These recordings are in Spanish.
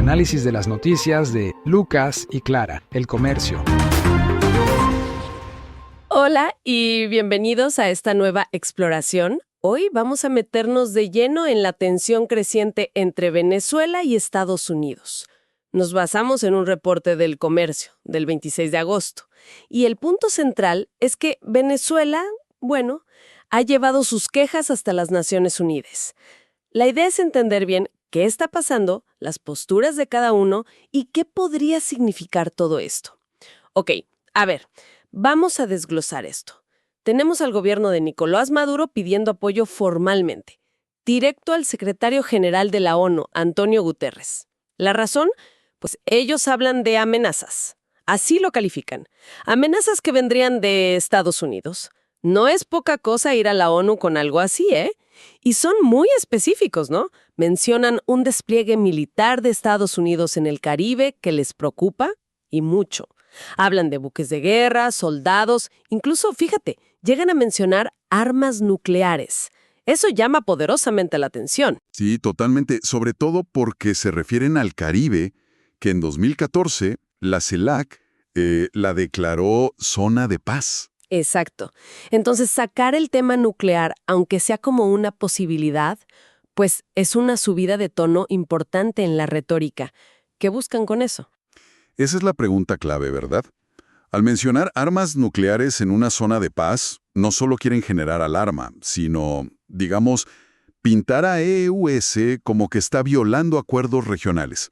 análisis de las noticias de Lucas y Clara, El Comercio. Hola y bienvenidos a esta nueva exploración. Hoy vamos a meternos de lleno en la tensión creciente entre Venezuela y Estados Unidos. Nos basamos en un reporte del Comercio del 26 de agosto. Y el punto central es que Venezuela, ha llevado sus quejas hasta las Naciones Unidas. La idea es entender bien qué está pasando, las posturas de cada uno y qué podría significar todo esto. Ok, a ver, vamos a desglosar esto. Tenemos al gobierno de Nicolás Maduro pidiendo apoyo formalmente, directo al secretario general de la ONU, Antonio Guterres. ¿La razón? Pues ellos hablan de amenazas. Así lo califican. Amenazas que vendrían de Estados Unidos. No es poca cosa ir a la ONU con algo así, ¿eh? Y son muy específicos, ¿no? Mencionan un despliegue militar de Estados Unidos en el Caribe que les preocupa, y mucho. Hablan de buques de guerra, soldados, incluso, fíjate, llegan a mencionar armas nucleares. Eso llama poderosamente la atención. Sí, totalmente, sobre todo porque se refieren al Caribe, que en 2014 la CELAC la declaró zona de paz. Exacto. Entonces, sacar el tema nuclear, aunque sea como una posibilidad, pues es una subida de tono importante en la retórica. ¿Qué buscan con eso? Esa es la pregunta clave, ¿verdad? Al mencionar armas nucleares en una zona de paz, no solo quieren generar alarma, sino, digamos, pintar a EUS como que está violando acuerdos regionales.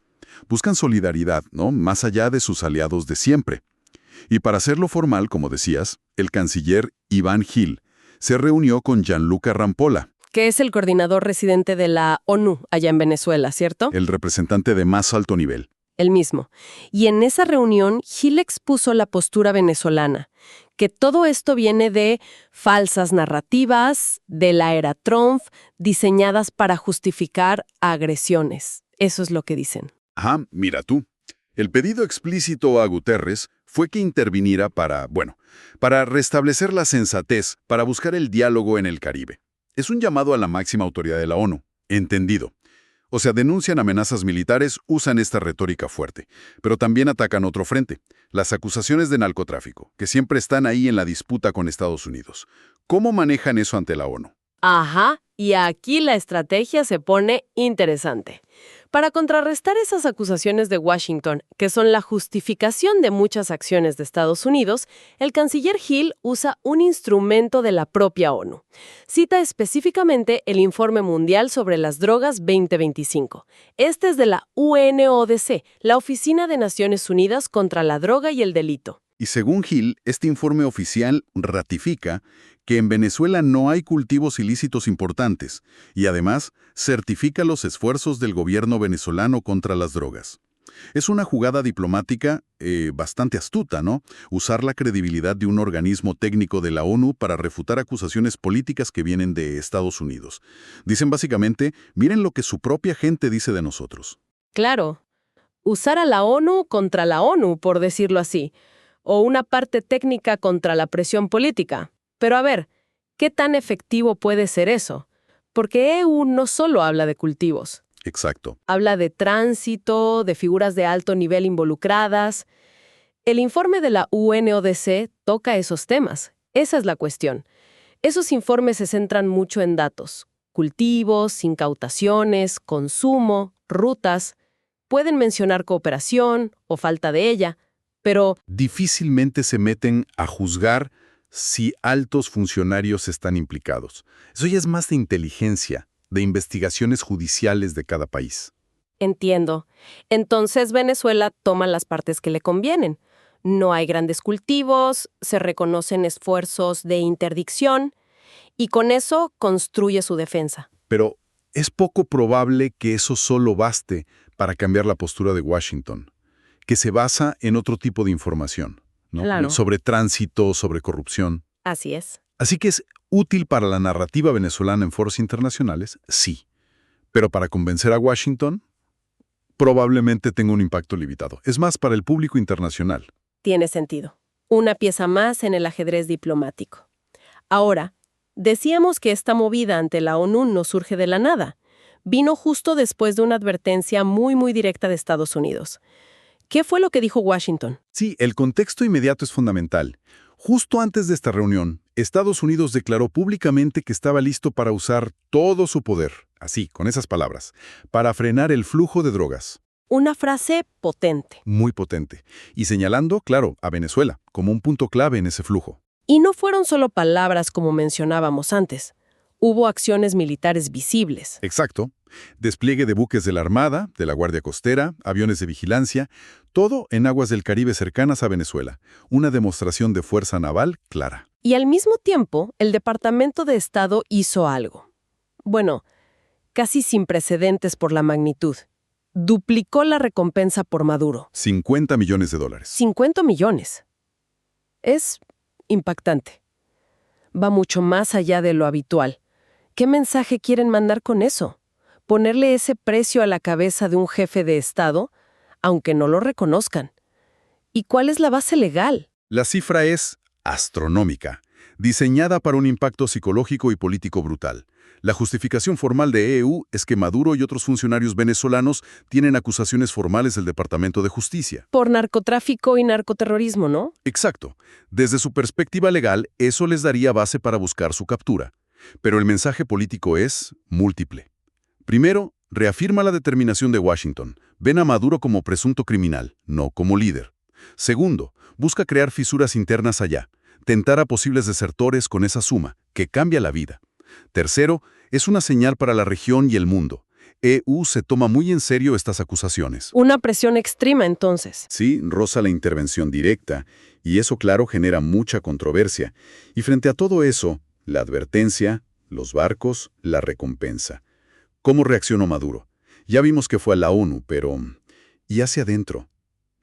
Buscan solidaridad, ¿no? Más allá de sus aliados de siempre. Y para hacerlo formal, como decías, el canciller Iván Gil se reunió con Gianluca Rampolla, Que es el coordinador residente de la ONU allá en Venezuela, ¿cierto? el representante de más alto nivel. El mismo. Y en esa reunión, Gil expuso la postura venezolana, que todo esto viene de falsas narrativas, de la era Trump, diseñadas para justificar agresiones. Eso es lo que dicen. Ajá, mira tú. El pedido explícito a Guterres fue que interviniera para restablecer la sensatez, para buscar el diálogo en el Caribe. Es un llamado a la máxima autoridad de la ONU. Entendido. O sea, denuncian amenazas militares, usan esta retórica fuerte, pero también atacan otro frente, las acusaciones de narcotráfico, que siempre están ahí en la disputa con Estados Unidos. ¿Cómo manejan eso ante la ONU? Ajá, y aquí la estrategia se pone interesante. Para contrarrestar esas acusaciones de Washington, que son la justificación de muchas acciones de Estados Unidos, el canciller Gil usa un instrumento de la propia ONU. Cita específicamente el Informe Mundial sobre las Drogas 2025. Este es de la UNODC, la Oficina de Naciones Unidas contra la Droga y el Delito. Y según Gil, este informe oficial ratifica que en Venezuela no hay cultivos ilícitos importantes y además certifica los esfuerzos del gobierno venezolano contra las drogas. Es una jugada diplomática bastante astuta, ¿no? Usar la credibilidad de un organismo técnico de la ONU para refutar acusaciones políticas que vienen de Estados Unidos. Dicen básicamente, miren lo que su propia gente dice de nosotros. Claro, usar a la ONU contra la ONU, por decirlo así, o una parte técnica contra la presión política. Pero a ver, ¿qué tan efectivo puede ser eso? Porque EU no solo habla de cultivos. Exacto. Habla de tránsito, de figuras de alto nivel involucradas. El informe de la UNODC toca esos temas. Esa es la cuestión. Esos informes se centran mucho en datos. Cultivos, incautaciones, consumo, rutas. Pueden mencionar cooperación o falta de ella, pero Difícilmente se meten a juzgar si altos funcionarios están implicados. Eso ya es más de inteligencia, de investigaciones judiciales de cada país. entiendo. Entonces Venezuela toma las partes que le convienen. No hay grandes cultivos, se reconocen esfuerzos de interdicción y con eso construye su defensa. Pero es poco probable que eso solo baste para cambiar la postura de Washington, que se basa en otro tipo de información, ¿no? Claro. Sobre tránsito, sobre corrupción. Así es. Así que es útil para la narrativa venezolana en foros internacionales, sí. Pero para convencer a Washington, probablemente tenga un impacto limitado. Es más, para el público internacional. Tiene sentido. Una pieza más en el ajedrez diplomático. Ahora, decíamos que esta movida ante la ONU no surge de la nada. vino justo después de una advertencia muy directa de Estados Unidos. ¿Qué fue lo que dijo Washington? Sí, el contexto inmediato es fundamental. Justo antes de esta reunión, Estados Unidos declaró públicamente que estaba listo para usar todo su poder, así, con esas palabras, para frenar el flujo de drogas. Una frase potente. Muy potente. Y señalando, claro, a Venezuela, como un punto clave en ese flujo. Y no fueron solo palabras como mencionábamos antes. Hubo acciones militares visibles. Exacto. Despliegue de buques de la Armada, de la Guardia Costera, aviones de vigilancia, todo en aguas del Caribe cercanas a Venezuela. Una demostración de fuerza naval clara. Y al mismo tiempo, el Departamento de Estado hizo algo. Bueno, casi sin precedentes por la magnitud. Duplicó la recompensa por Maduro. $50 millones. 50 millones. Es impactante. Va mucho más allá de lo habitual. ¿Qué mensaje quieren mandar con eso? Ponerle ese precio a la cabeza de un jefe de Estado, aunque no lo reconozcan. ¿Y cuál es la base legal? La cifra es astronómica, diseñada para un impacto psicológico y político brutal. La justificación formal de EU es que Maduro y otros funcionarios venezolanos tienen acusaciones formales del Departamento de Justicia. Por narcotráfico y narcoterrorismo, ¿no? Exacto. Desde su perspectiva legal, eso les daría base para buscar su captura. Pero el mensaje político es múltiple. Primero, reafirma la determinación de Washington. Ven a Maduro como presunto criminal, no como líder. Segundo, busca crear fisuras internas allá, tentar a posibles desertores con esa suma, que cambia la vida. Tercero, es una señal para la región y el mundo. EU se toma muy en serio estas acusaciones. Una presión extrema, entonces. Sí, roza la intervención directa, y eso, claro, genera mucha controversia. Y frente a todo eso, la advertencia, los barcos, la recompensa. ¿Cómo reaccionó Maduro? Ya vimos que fue a la ONU, pero ¿y hacia adentro?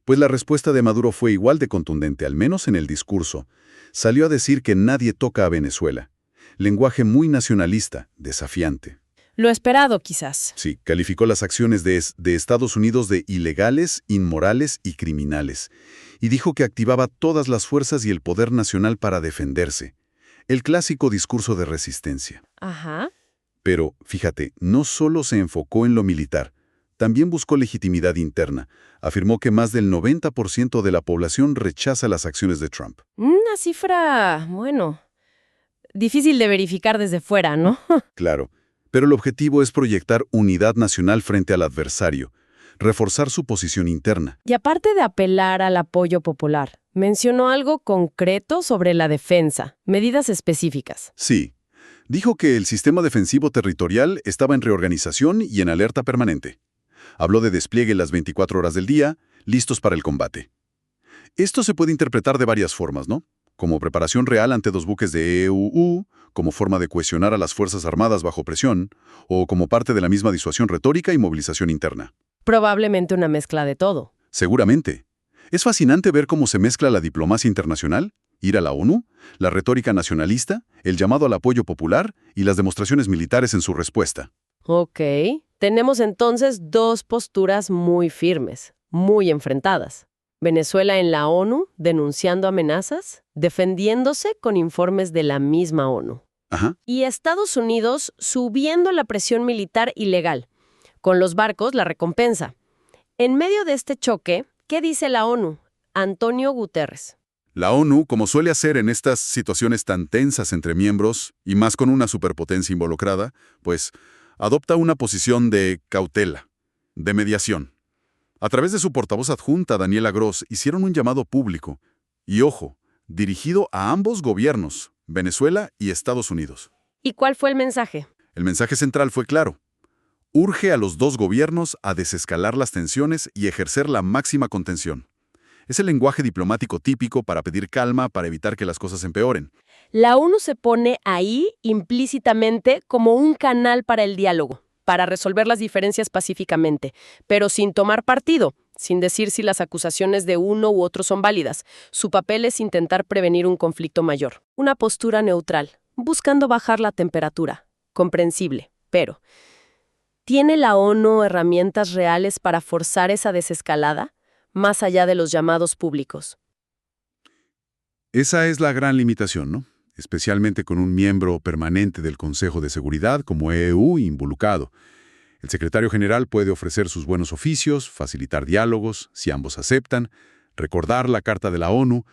Pues la respuesta de Maduro fue igual de contundente, al menos en el discurso. Salió a decir que nadie toca a Venezuela. Lenguaje muy nacionalista, desafiante. Lo esperado, quizás. Sí, calificó las acciones de Estados Unidos de ilegales, inmorales y criminales. Y dijo que activaba todas las fuerzas y el poder nacional para defenderse. El clásico discurso de resistencia. Ajá. Pero, fíjate, no solo se enfocó en lo militar, también buscó legitimidad interna. Afirmó que más del 90% de la población rechaza las acciones de Trump. Una cifra, bueno, difícil de verificar desde fuera, ¿no? Claro, pero el objetivo es proyectar unidad nacional frente al adversario, reforzar su posición interna. Y aparte de apelar al apoyo popular, mencionó algo concreto sobre la defensa, medidas específicas. Sí, dijo que el sistema defensivo territorial estaba en reorganización y en alerta permanente. Habló de despliegue las 24 horas del día, listos para el combate. Esto se puede interpretar de varias formas, ¿no? Como preparación real ante 2 buques de EU, como forma de cohesionar a las Fuerzas Armadas bajo presión, o como parte de la misma disuasión retórica y movilización interna. Probablemente una mezcla de todo. Seguramente. Es fascinante ver cómo se mezcla la diplomacia internacional, ir a la ONU, la retórica nacionalista, el llamado al apoyo popular y las demostraciones militares en su respuesta. Ok. Tenemos entonces 2 posturas muy firmes, muy enfrentadas. Venezuela en la ONU, denunciando amenazas, defendiéndose con informes de la misma ONU. Ajá. Y Estados Unidos subiendo la presión militar ilegal. Con los barcos, la recompensa. En medio de este choque, ¿qué dice la ONU? Antonio Guterres. La ONU, como suele hacer en estas situaciones tan tensas entre miembros, y más con una superpotencia involucrada, pues adopta una posición de cautela, de mediación. A través de su portavoz adjunta, Daniela Gross, hicieron un llamado público, y ojo, dirigido a ambos gobiernos, Venezuela y Estados Unidos. ¿Y cuál fue el mensaje? El mensaje central fue claro. Urge a los 2 gobiernos a desescalar las tensiones y ejercer la máxima contención. Es el lenguaje diplomático típico para pedir calma, para evitar que las cosas empeoren. La ONU se pone ahí implícitamente como un canal para el diálogo, para resolver las diferencias pacíficamente, pero sin tomar partido, sin decir si las acusaciones de uno u otro son válidas. Su papel es intentar prevenir un conflicto mayor. Una postura neutral, buscando bajar la temperatura. Comprensible, pero ¿tiene la ONU herramientas reales para forzar esa desescalada, más allá de los llamados públicos? Esa es la gran limitación, ¿no? Especialmente con un miembro permanente del Consejo de Seguridad como EU involucrado. El secretario general puede ofrecer sus buenos oficios, facilitar diálogos, si ambos aceptan, recordar la Carta de la ONU,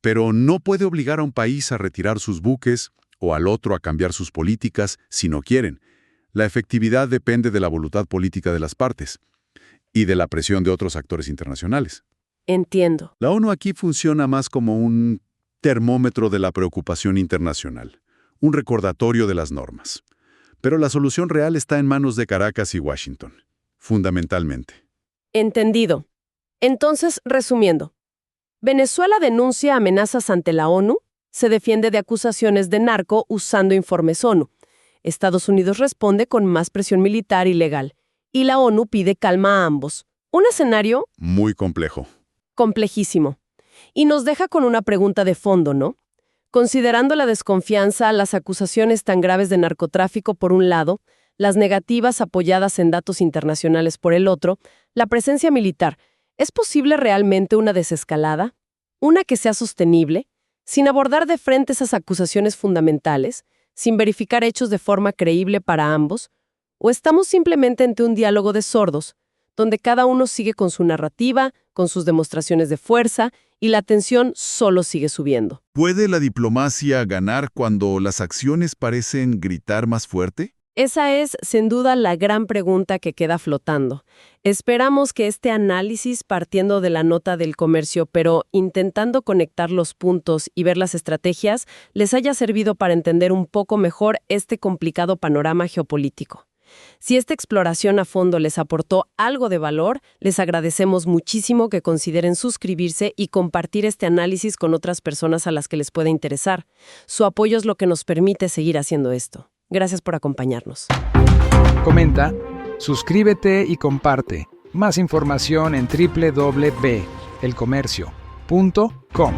pero no puede obligar a un país a retirar sus buques o al otro a cambiar sus políticas si no quieren. La efectividad depende de la voluntad política de las partes y de la presión de otros actores internacionales. Entiendo. La ONU aquí funciona más como un termómetro de la preocupación internacional, un recordatorio de las normas. Pero la solución real está en manos de Caracas y Washington, fundamentalmente. Entendido. Entonces, resumiendo, Venezuela denuncia amenazas ante la ONU, se defiende de acusaciones de narco usando informes ONU. Estados Unidos responde con más presión militar y legal, y la ONU pide calma a ambos. Un escenario Muy complejo. complejísimo. Y nos deja con una pregunta de fondo, ¿no? Considerando la desconfianza, las acusaciones tan graves de narcotráfico por un lado, las negativas apoyadas en datos internacionales por el otro, la presencia militar, ¿es posible realmente una desescalada? ¿Una que sea sostenible? Sin abordar de frente esas acusaciones fundamentales, sin verificar hechos de forma creíble para ambos, ¿o estamos simplemente ante un diálogo de sordos, donde cada uno sigue con su narrativa, con sus demostraciones de fuerza, y la tensión solo sigue subiendo? ¿Puede la diplomacia ganar cuando las acciones parecen gritar más fuerte? Esa es, sin duda, la gran pregunta que queda flotando. Esperamos que este análisis, partiendo de la nota del comercio, pero intentando conectar los puntos y ver las estrategias, les haya servido para entender un poco mejor este complicado panorama geopolítico. Si esta exploración a fondo les aportó algo de valor, les agradecemos muchísimo que consideren suscribirse y compartir este análisis con otras personas a las que les pueda interesar. Su apoyo es lo que nos permite seguir haciendo esto. Gracias por acompañarnos. Comenta, suscríbete y comparte. Más información en www.elcomercio.com.